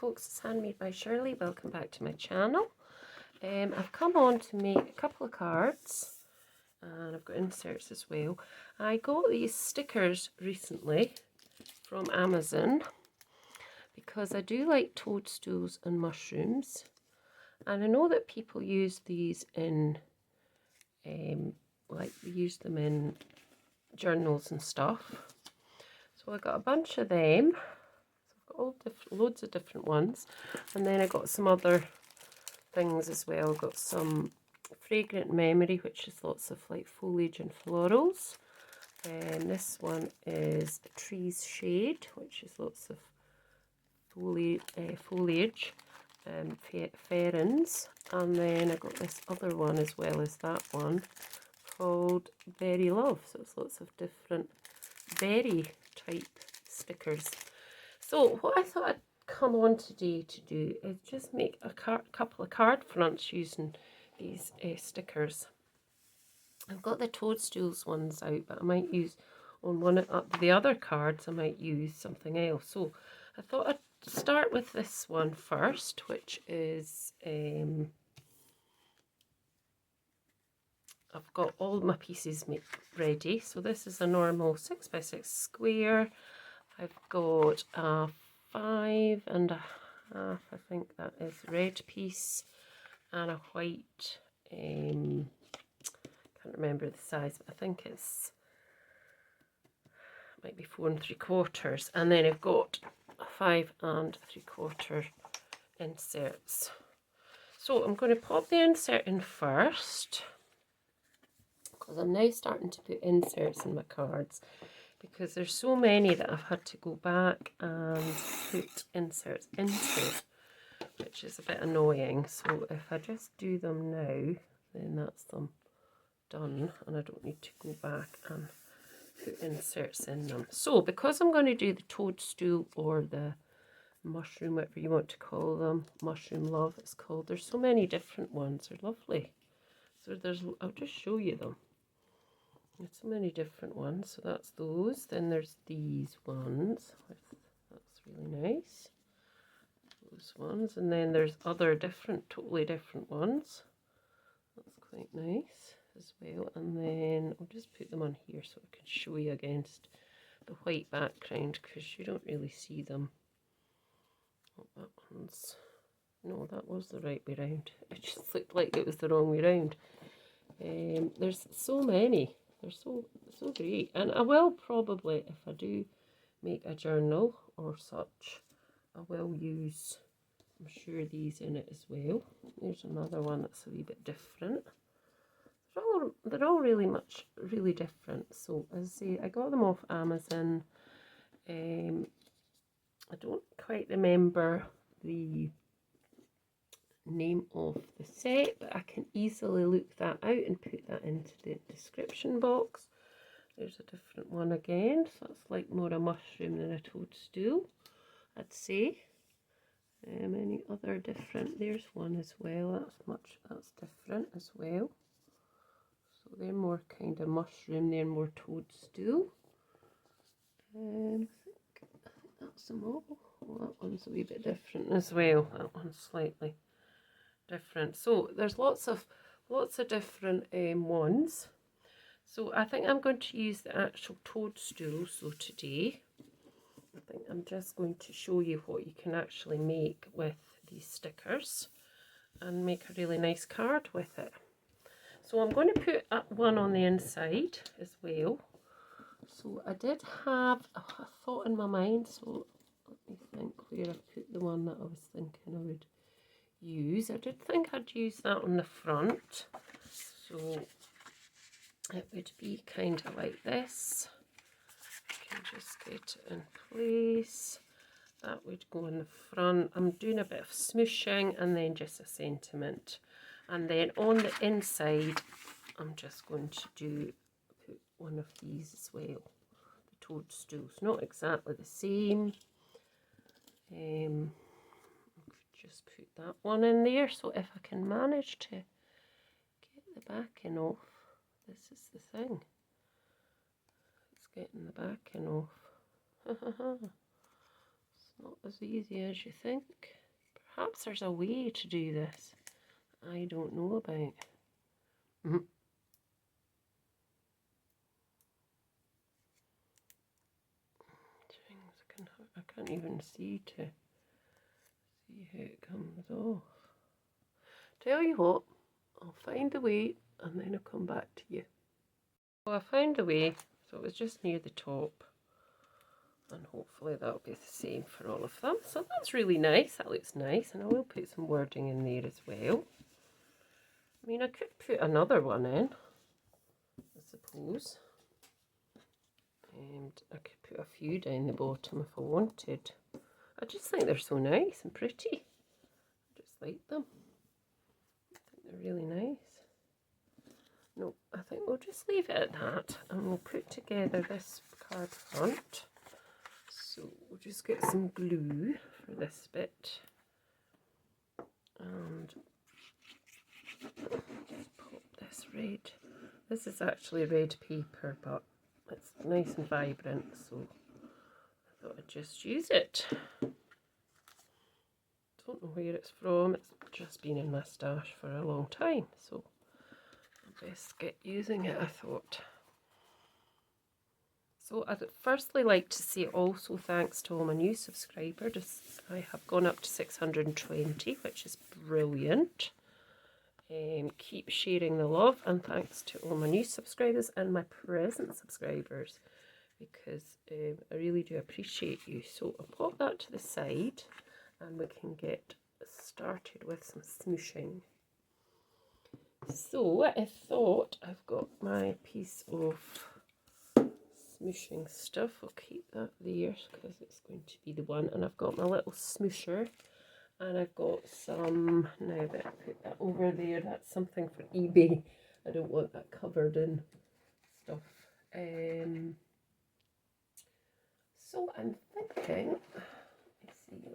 folks, it's Handmade by Shirley. Welcome back to my channel. I've come on to make a couple of cards and I've got inserts as well. I got these stickers recently from Amazon because I do like toadstools and mushrooms, and I know that people use these in like they use them in journals and stuff. So I got a bunch of them. Loads of different ones, and then I got some other things as well. Got some Fragrant Memory, which is lots of like foliage and florals, and this one is Trees Shade, which is lots of foliage and ferns. And then I got this other one as well as that one called Berry Love, so it's lots of different berry type stickers. So what I thought I'd come on today to do is just make a couple of card fronts using these stickers. I've got the toadstools ones out, but I might use on one of the other cards, I might use something else. So I thought I'd start with this one first, which is I've got all my pieces ready. So this is a normal 6x6 square. I've got a 5.5, I think that is, red piece, and a white, can't remember the size, but I think it's, might be 4 3/4, and then I've got a 5 3/4 inserts. So I'm going to pop the insert in first, because I'm now starting to put inserts in my cards, because there's so many that I've had to go back and put inserts into, which is a bit annoying. So if I just do them now, then that's them done, and I don't need to go back and put inserts in them. So because I'm going to do the toadstool or the mushroom, whatever you want to call them, mushroom love it's called, there's so many different ones, they're lovely. So I'll just show you them. There's so many different ones. So that's those. Then there's these ones. That's really nice. Those ones. And then there's other totally different ones. That's quite nice as well. And then I'll just put them on here so I can show you against the white background, because you don't really see them. Oh, that one's... No, that was the right way round. It just looked like it was the wrong way round. There's so many. They're so great, and I will probably, if I do make a journal or such, I will use, I'm sure, these in it as well. There's another one that's a wee bit different. They're all really different. So as I say, I got them off Amazon. I don't quite remember the name of the set, but I can easily look that out and put that into the description box. There's a different one again, so it's like more a mushroom than a toadstool, I'd say. Any other different? There's one as well. That's different as well. So they're more kind of mushroom, they're more toadstool. I think that's them all. Well, that one's a wee bit different as well. That one's slightly different. So there's lots of different ones. So I think I'm going to use the actual toadstool. So today I think I'm just going to show you what you can actually make with these stickers and make a really nice card with it. So I'm going to put one on the inside as well. So I did have a thought in my mind, so let me think where I put the one that I was thinking I would use. I did think I'd use that on the front, so it would be kind of like this. I can just get it in place. That would go in the front. I'm doing a bit of smooshing and then just a sentiment, and then on the inside I'm just going to put one of these as well, the toadstools. Not exactly the same. Just put that one in there. So if I can manage to get the backing off, this is the thing. It's getting the backing off. Not as easy as you think. Perhaps there's a way to do this I don't know about. I can't even see how it comes off. Tell you what, I'll find the way and then I'll come back to you. Well, I found the way, so it was just near the top. And hopefully that'll be the same for all of them. So that's really nice. That looks nice. And I will put some wording in there as well. I mean, I could put another one in, I suppose. And I could put a few down the bottom if I wanted. I just think they're so nice and pretty. I just like them. I think they're really nice. No, I think we'll just leave it at that. And we'll put together this card front. So we'll just get some glue for this bit. And just pop this red. This is actually red paper, but it's nice and vibrant, so I thought I'd just use it. Don't know where it's from, it's just been in my stash for a long time, so I'll best get using it, I thought. So I'd firstly like to say also thanks to all my new subscribers. I have gone up to 620, which is brilliant. Keep sharing the love, and thanks to all my new subscribers and my present subscribers, because I really do appreciate you. So I'll pop that to the side and we can get started with some smooshing. So I thought I've got my piece of smooshing stuff. I'll keep that there because it's going to be the one, and I've got my little smoosher. And I've got some, now that I put that over there, that's something for eBay. I don't want that covered in stuff. So I'm thinking,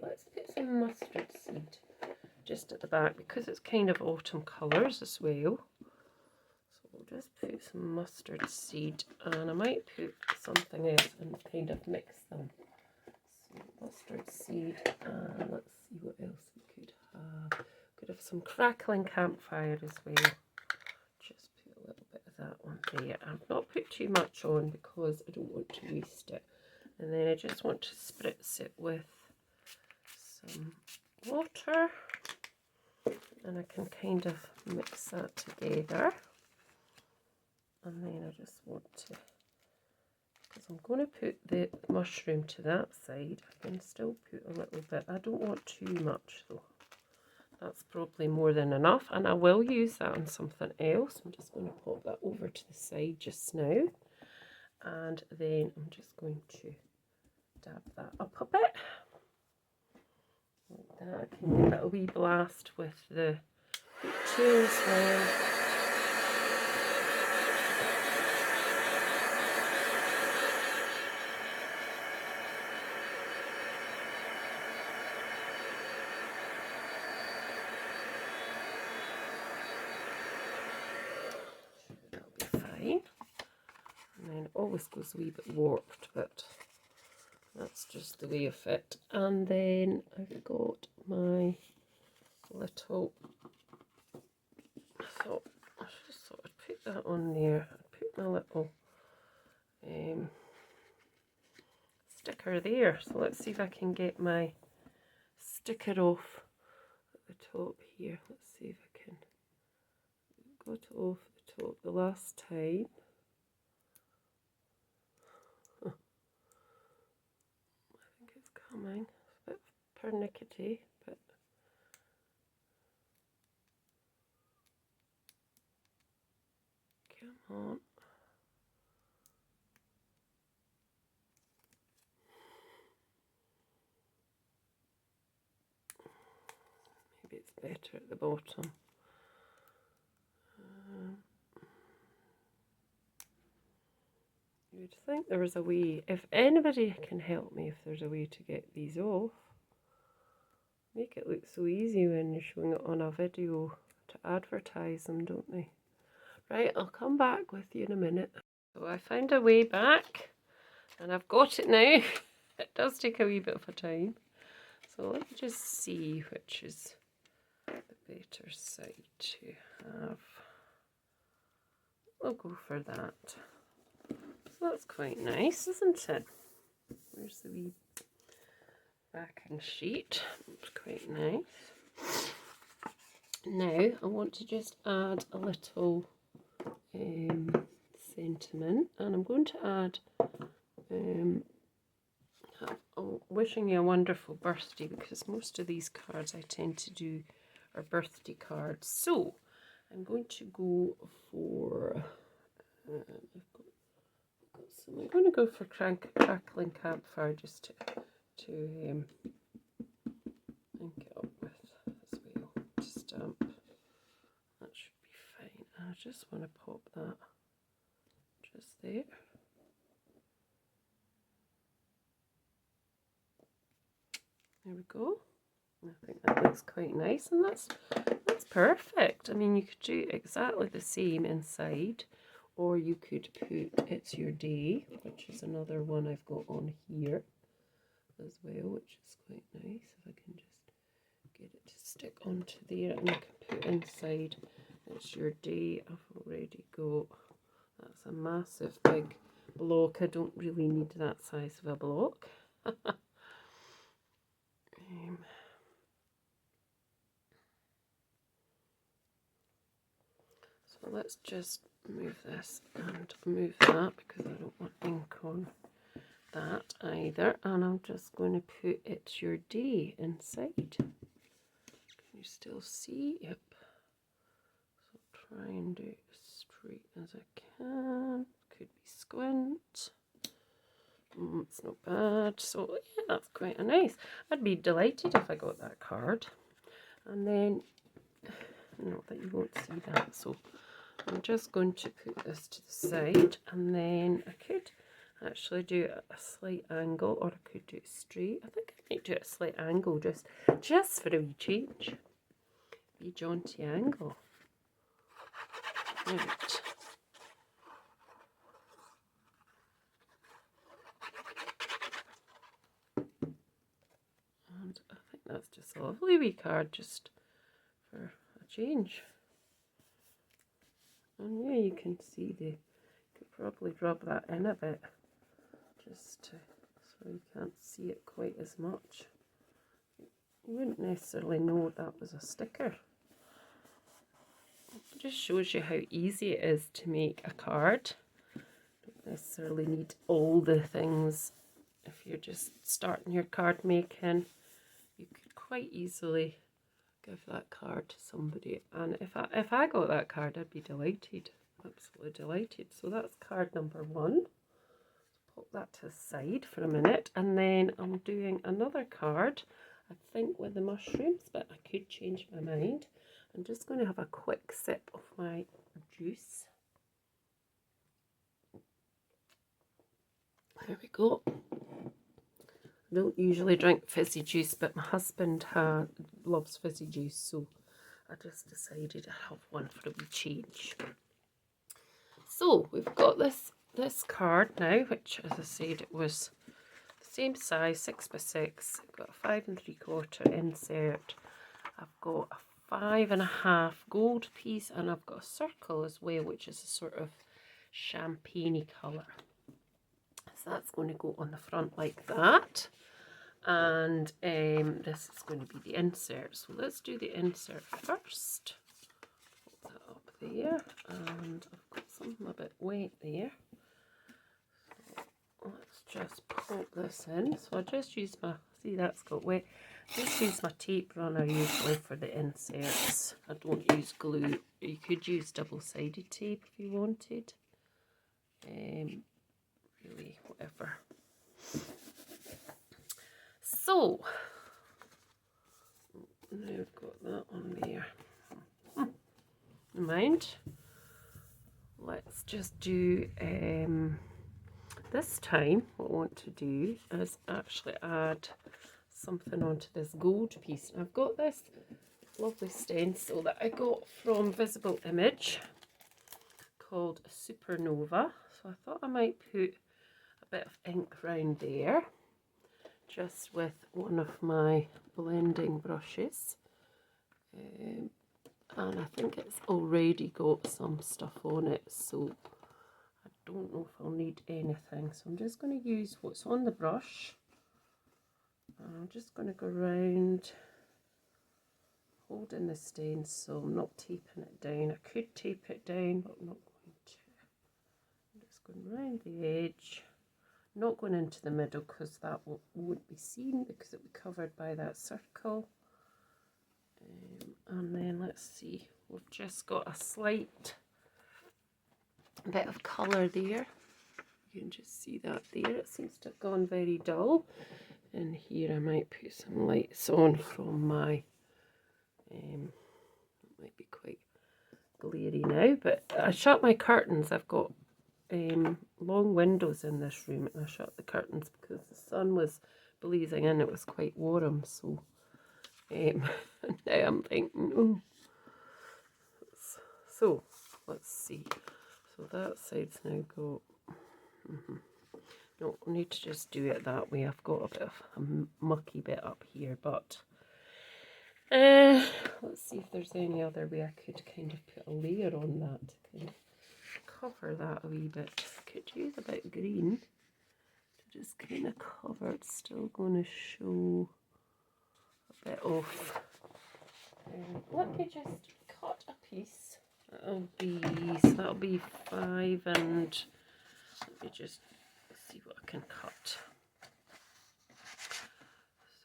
let's put some mustard seed just at the back because it's kind of autumn colours as well. So we'll just put some mustard seed, and I might put something else and kind of mix them. So mustard seed, and let's see what else we could have. Could have some crackling campfire as well. Just put a little bit of that on there. I've not put too much on because I don't want to waste it. And then I just want to spritz it with some water. And I can kind of mix that together. And then I just want to, because I'm going to put the mushroom to that side, I can still put a little bit. I don't want too much though. That's probably more than enough, and I will use that on something else. I'm just going to pop that over to the side just now, and then I'm just going to dab that up a bit like that. I can give that a wee blast with the tool as well. Always goes a wee bit warped, but that's just the way of it. And then I've got my little, I just thought I'd put that on there. I'd put my little sticker there. So let's see if I can get my sticker off at the top here. Let's see if I can. Got it off the top the last time. Coming. It's a bit pernickety, but come on. Maybe it's better at the bottom. You'd think there was a way, if anybody can help me, if there's a way to get these off. Make it look so easy when you're showing it on a video to advertise them, don't they? Right, I'll come back with you in a minute. So I found a way back, and I've got it now. It does take a wee bit of a time. So let me just see which is the better side to have. We'll go for that. So that's quite nice, isn't it? Where's the wee backing sheet? It's quite nice. Now I want to just add a little sentiment, and I'm going to add wishing you a wonderful birthday, because most of these cards I tend to do are birthday cards. So I'm going to go for I'm going to go for crackling campfire, just to link it up with as well, to stamp. That should be fine. I just want to pop that just there. There we go. I think that looks quite nice, and that's perfect. I mean, you could do exactly the same inside, or you could put It's Your Day, which is another one I've got on here as well, which is quite nice. If I can just get it to stick onto there, and I can put inside It's Your Day. I've already got, that's a massive big block. I don't really need that size of a block. So let's just move this and move that, because I don't want ink on that either. And I'm just going to put It's Your Day inside. Can you still see? Yep. So try and do it as straight as I can. Could be squint. It's not bad. So yeah, that's quite a nice. I'd be delighted if I got that card. And then, not that you won't see that, so I'm just going to put this to the side, and then I could actually do it at a slight angle, or I could do it straight. I think I might do it at a slight angle, just for a wee change. Wee jaunty angle. Right. And I think that's just a lovely wee card, just for a change. And yeah, you can see you could probably rub that in a bit, just so you can't see it quite as much. You wouldn't necessarily know that was a sticker. It just shows you how easy it is to make a card. Don't necessarily need all the things. If you're just starting your card making, you could quite easily give that card to somebody. And if I got that card, I'd be delighted, absolutely delighted. So that's card number 1. Pop that to the side for a minute, and then I'm doing another card, I think with the mushrooms, but I could change my mind. I'm just going to have a quick sip of my juice. There we go. I don't usually drink fizzy juice, but my husband loves fizzy juice, so I just decided to have one for a wee change. So we've got this card now, which, as I said, it was the same size, 6x6. I've got a 5 3/4 insert. I've got a 5.5 gold piece, and I've got a circle as well, which is a sort of champagne-y colour. So that's going to go on the front like that. And this is going to be the insert. So let's do the insert first. Put that up there, and I've got something a bit wet there. So let's just pop this in. So I just use my, see that's got wet. Just use my tape runner usually for the inserts. I don't use glue. You could use double-sided tape if you wanted. Really, whatever. So, now I've got that on there. Never mind. Let's just do, this time what I want to do is actually add something onto this gold piece. And I've got this lovely stencil that I got from Visible Image called Supernova. So I thought I might put a bit of ink around there, just with one of my blending brushes. And I think it's already got some stuff on it, so I don't know if I'll need anything. So I'm just going to use what's on the brush. I'm just going to go around holding the stain, so I'm not taping it down. I could tape it down, but I'm not going to. I'm just going around the edge, not going into the middle because that won't be seen because it'll be covered by that circle. And then let's see, we've just got a slight bit of colour there. You can just see that there. It seems to have gone very dull. And here I might put some lights on from my, it might be quite glary now, but I shut my curtains. I've got long windows in this room, and I shut the curtains because the sun was blazing in. It was quite warm, so now I'm thinking, oh. So let's see. So that side's now got. No, I need to just do it that way. I've got a bit of a mucky bit up here, but let's see if there's any other way I could kind of put a layer on that to kind of cover that a wee bit. Could use a bit green to just kind of cover. It's still going to show a bit of. Let me just cut a piece. That'll be 5, and let me just see what I can cut.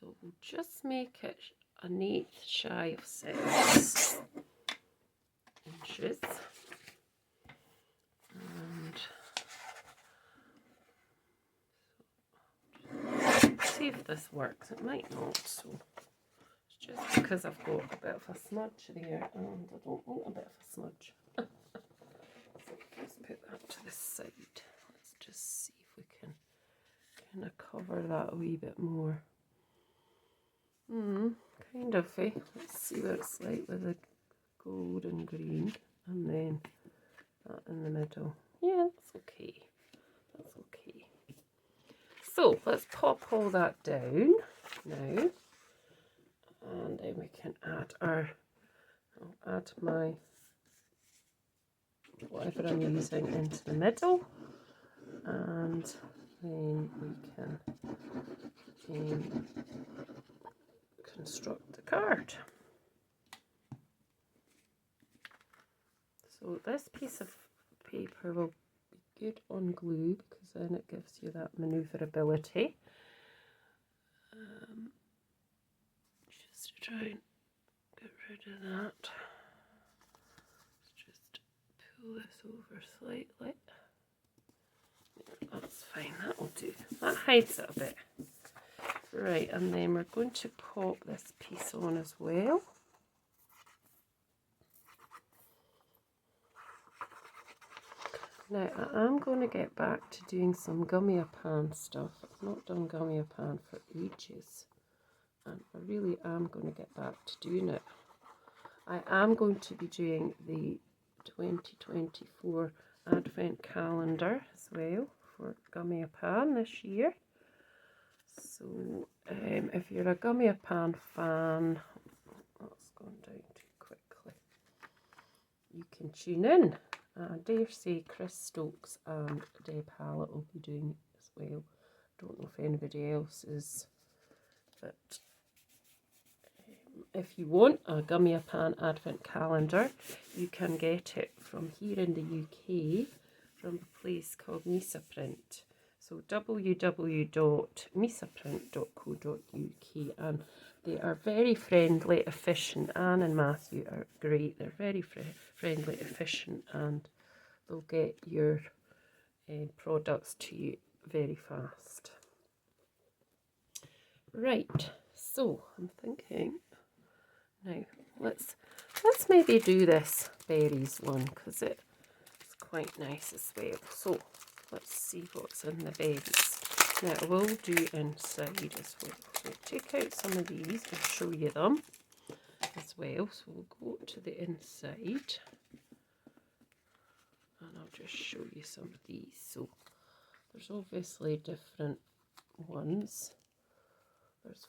So we'll just make it an 1/8 shy of 6 inches. And see if this works. It might not, so it's just because I've got a bit of a smudge there, and I don't want a bit of a smudge. So let's put that to the side. Let's just see if we can kind of cover that a wee bit more. Kind of, eh? Let's see what it's like with the gold and green, and then that in the middle. Yeah, that's okay. That's okay. So let's pop all that down now, and then we can add I'll add my whatever I'm using into the middle, and then we can construct the card. So this piece of paper will be good on glue because then it gives you that manoeuvrability. Just to try and get rid of that. Let's just pull this over slightly. That's fine, that'll do. That hides it a bit. Right, and then we're going to pop this piece on as well. Now, I am going to get back to doing some gummy-a-pan stuff. I've not done gummy-a-pan for ages, and I really am going to get back to doing it. I am going to be doing the 2024 Advent Calendar as well for gummy-a-pan this year. So, if you're a gummy-a-pan fan, that's gone down too quickly, you can tune in. I dare say Chris Stokes and Deb Hallett will be doing it as well. Don't know if anybody else is, but if you want a gummy-a-pan advent calendar, you can get it from here in the UK from a place called Misaprint. So www.misaprint.co.uk, and they are very friendly, efficient. Anne and Matthew are great. They're very friendly, efficient, and they'll get your products to you very fast. Right, so I'm thinking now let's maybe do this berries one because it's quite nice as well. So let's see what's in the berries. Now I will do inside as well. So take out some of these and show you them as well. So we'll go to the inside and I'll just show you some of these. So there's obviously different ones. There's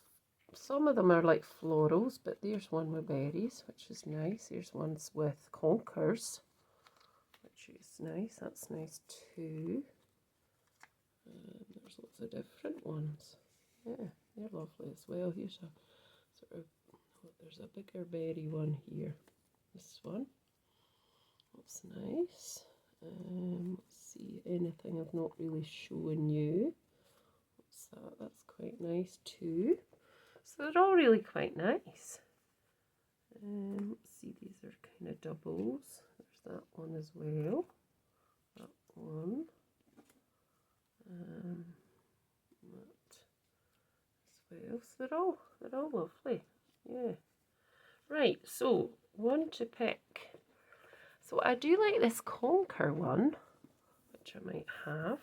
some of them are like florals, but there's one with berries, which is nice. Here's ones with conkers, which is nice. That's nice too. There's lots of different ones. Yeah, they're lovely as well. Here's a sort of, oh, there's a bigger berry one here. This one. That's nice. Let's see, anything I've not really shown you. What's that? That's quite nice too. So they're all really quite nice. Let's see, these are kind of doubles. There's that one as well. That one. That as well. So they're all lovely. Yeah. Right, so one to pick. So I do like this conker one, which I might have.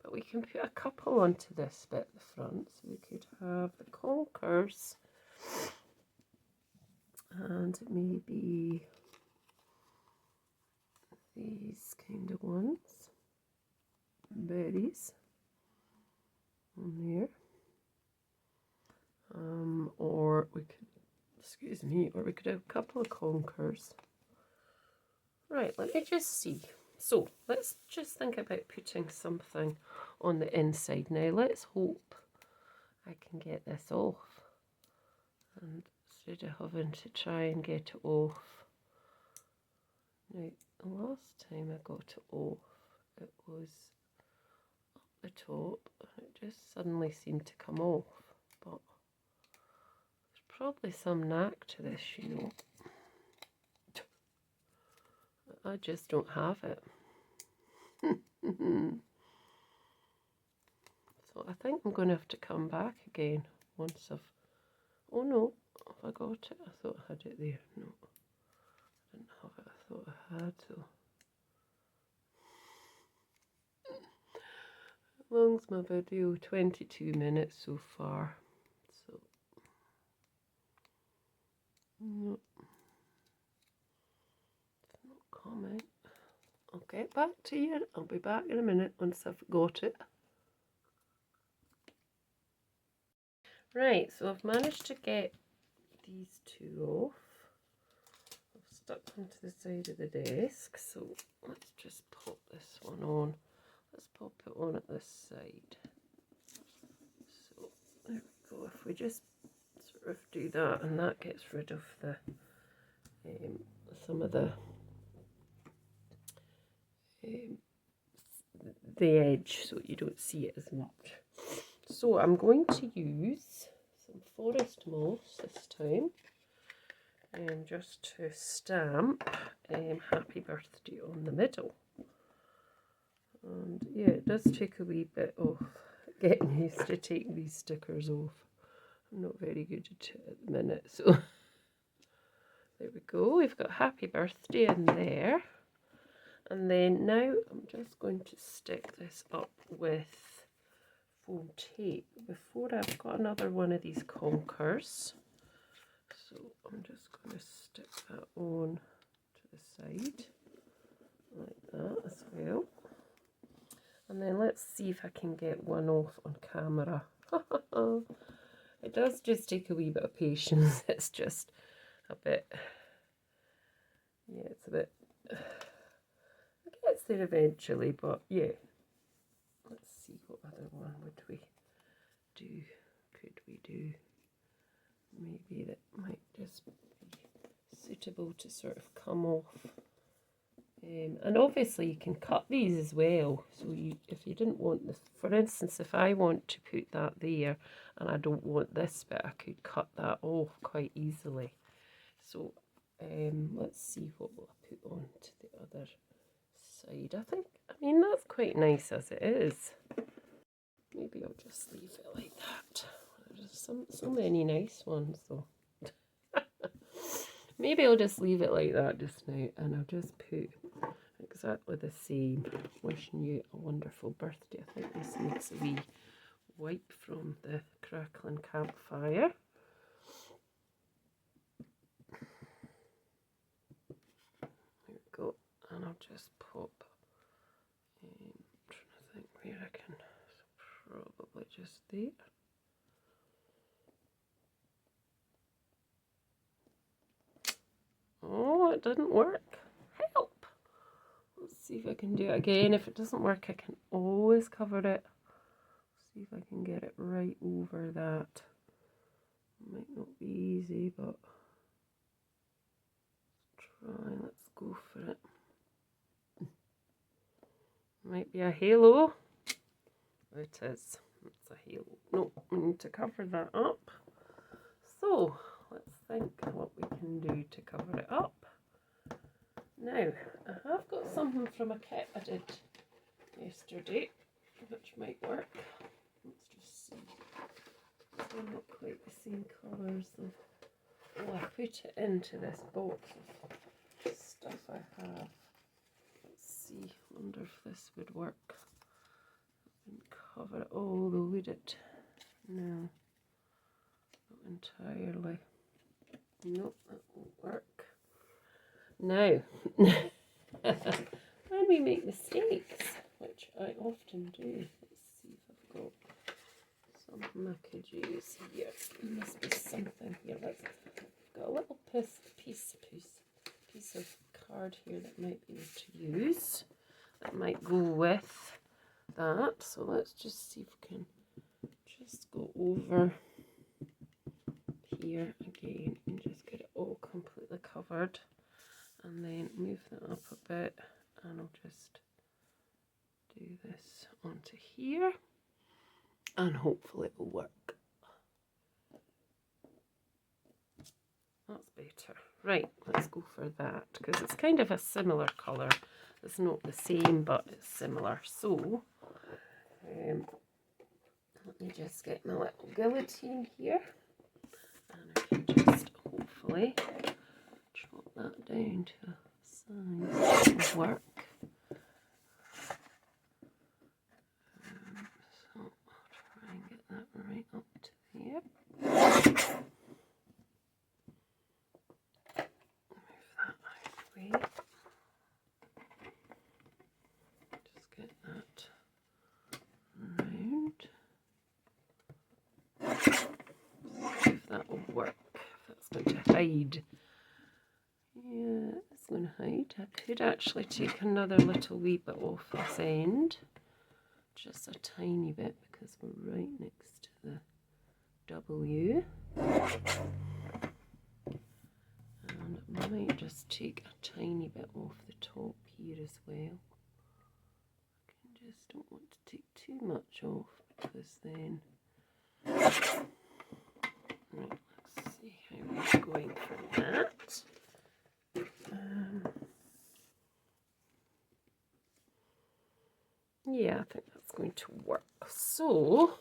But we can put a couple onto this bit at the front. So we could have the conkers and maybe these kind of ones. Berries on there. Or we could, excuse me, or we could have a couple of conkers. Right, let me just see. So let's just think about putting something on the inside. Now let's hope I can get this off. And instead of having to try and get it off. Now the last time I got it off, it was up the top and it just suddenly seemed to come off. But there's probably some knack to this, you know. I just don't have it. So I think I'm going to have to come back again once I've... Oh no, have I got it? I thought I had it there. No, I didn't have it. I thought I had, so... How long's my video? 22 minutes so far. So... No. It's not coming. I'll get back to you. I'll be back in a minute once I've got it. Right, so I've managed to get these two off. I've stuck them to the side of the desk, so let's just pop this one on. Let's pop it on at this side. So there we go. If we just sort of do that, and that gets rid of the some of the edge, so you don't see it as much. So I'm going to use some forest moss this time, just to stamp Happy Birthday on the middle. And yeah, it does take a wee bit of getting used to taking these stickers off. I'm not very good at it at the minute, so there we go. We've got Happy Birthday in there. And then now I'm just going to stick this up with foam tape. Before I've got another one of these conkers. So I'm just going to stick that on to the side like that as well. And then let's see if I can get one off on camera. It does just take a wee bit of patience. It's just a bit, yeah, it's a bit, it gets there eventually, but yeah. Let's see, what other one would we do? Could we do? Maybe that might just be suitable to sort of come off. And obviously you can cut these as well. So if you didn't want this, for instance, if I want to put that there and I don't want this bit, I could cut that off quite easily. So let's see what we'll put on to the other side. I mean, that's quite nice as it is. Maybe I'll just leave it like that. There's so many nice ones though. Maybe I'll just leave it like that just now, and I'll just put exactly the same. Wishing you a wonderful birthday. I think this needs a wee wipe from the crackling campfire. There we go. And I'll just pop. I'm trying to think where I can. So probably just there. it didn't work. Help! Let's see if I can do it again. If it doesn't work, I can always cover it. See if I can get it right over that. Might not be easy, but try. Let's go for it. Might be a halo. It is. It's a halo. No, we need to cover that up. So let's think what we can do to cover it up. Now, I have got something from a kit I did yesterday, which might work. Let's just see. They're not quite the same colours though. Oh, I put it into this box of stuff I have. Let's see, wonder if this would work. And cover it all, though, would it? No, not entirely. Nope, that won't work. Now, when we make mistakes, which I often do, let's see if I've got something I could use here. There must be something here. I've got a little piece of card here that might be able to use. That might go with that. So let's just see if we can just go over here again and just get it all completely covered. And then move that up a bit, and I'll just do this onto here, and hopefully it will work. That's better. Right, let's go for that, because it's kind of a similar colour. It's not the same, but it's similar. So, let me just get my little guillotine here, and I can just hopefully chop that down to a size that will work. So I'll try and get that right up to here. Move that out of the way. Just get that round. See if that will work, if that's going to hide. Yeah, it's going to hide. I could actually take another little wee bit off this end. Just a tiny bit, because we're right next to the W. And I might just take a tiny bit off the top here as well. I just don't want to take too much off, because then... Right, let's see how we're going for that. Yeah, I think that's going to work. So,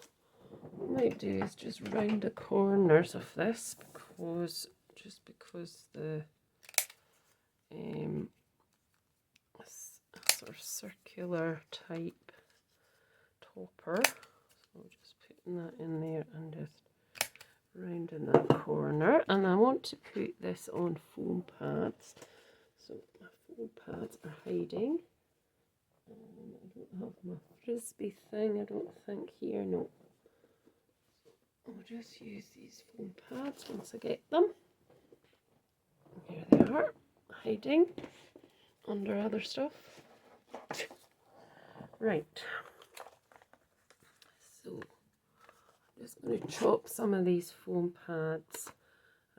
what I might do is just round the corners of this, because the sort of circular type topper. So just putting that in there and just rounding that corner. And I want to put this on foam pads. So my foam pads are hiding. I don't have my frisbee thing, I don't think here, no. I'll just use these foam pads once I get them. Here they are, hiding under other stuff. Right. So, I'm just going to chop some of these foam pads.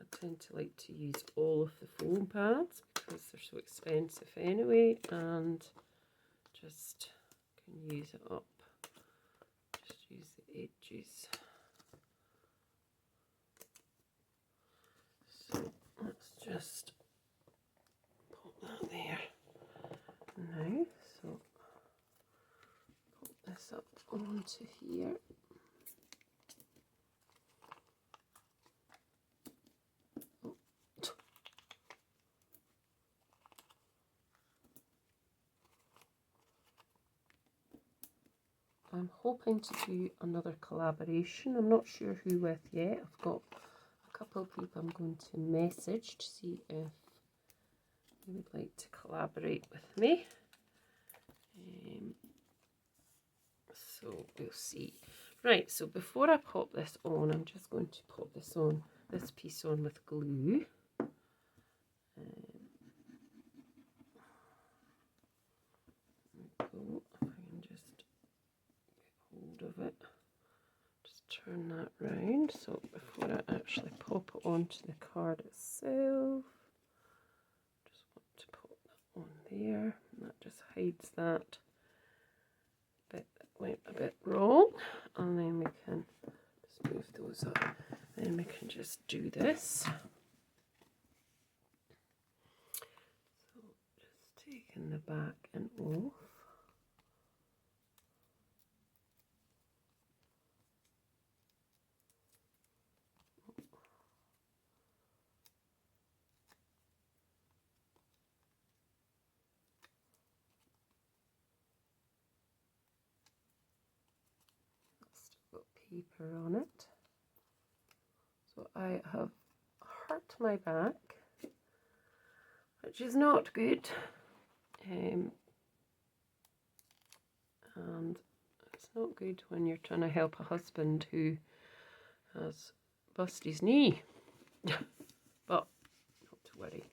I tend to like to use all of the foam pads because they're so expensive anyway, and just can use it up. Just use the edges. So let's just pop that there now. So pop this up onto here. I'm hoping to do another collaboration. I'm not sure who with yet. I've got a couple of people I'm going to message to see if they would like to collaborate with me. So we'll see. Right, so before I pop this on, I'm just going to pop this piece on with glue. turn that round. So before I actually pop it onto the card itself, just want to pop that on there. And that just hides that bit that went a bit wrong. And then we can just move those up. Then we can just do this. So just taking the back and off. Still got paper on it. So I have hurt my back, which is not good. And it's not good when you're trying to help a husband who has bust his knee. But not to worry.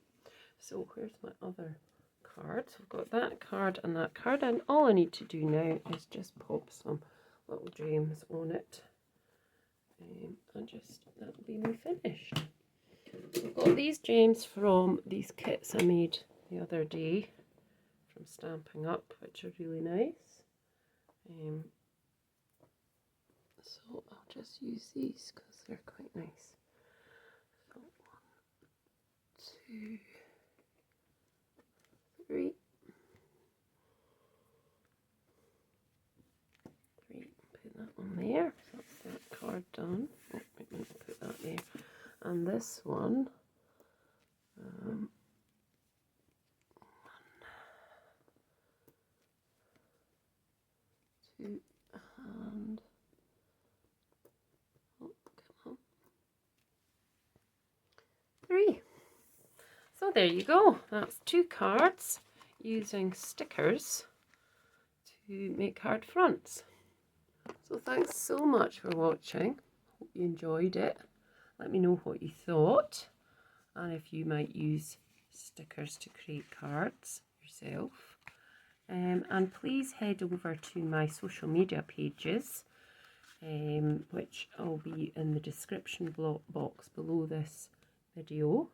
So where's my other cards? I've got that card and that card, and all I need to do now is just pop some little gems on it. And just, that'll be me finished. I've got these gems from these kits I made the other day from Stampin' Up, which are really nice. So I'll just use these because they're quite nice. So 1, 2, 3. Put that on there. So that's that card done. Oh, wait a minute, I'll put that there. And this one, 1, 2, and oh, come on, 3. So there you go. That's 2 cards using stickers to make card fronts. So thanks so much for watching. Hope you enjoyed it. Let me know what you thought, and if you might use stickers to create cards yourself. And please head over to my social media pages, which will be in the description box below this video.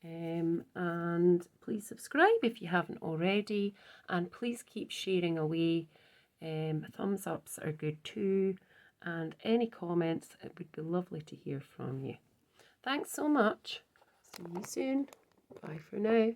And please subscribe if you haven't already, and please keep sharing away. Thumbs ups are good too, and any comments, it would be lovely to hear from you. Thanks so much. See you soon. Bye for now.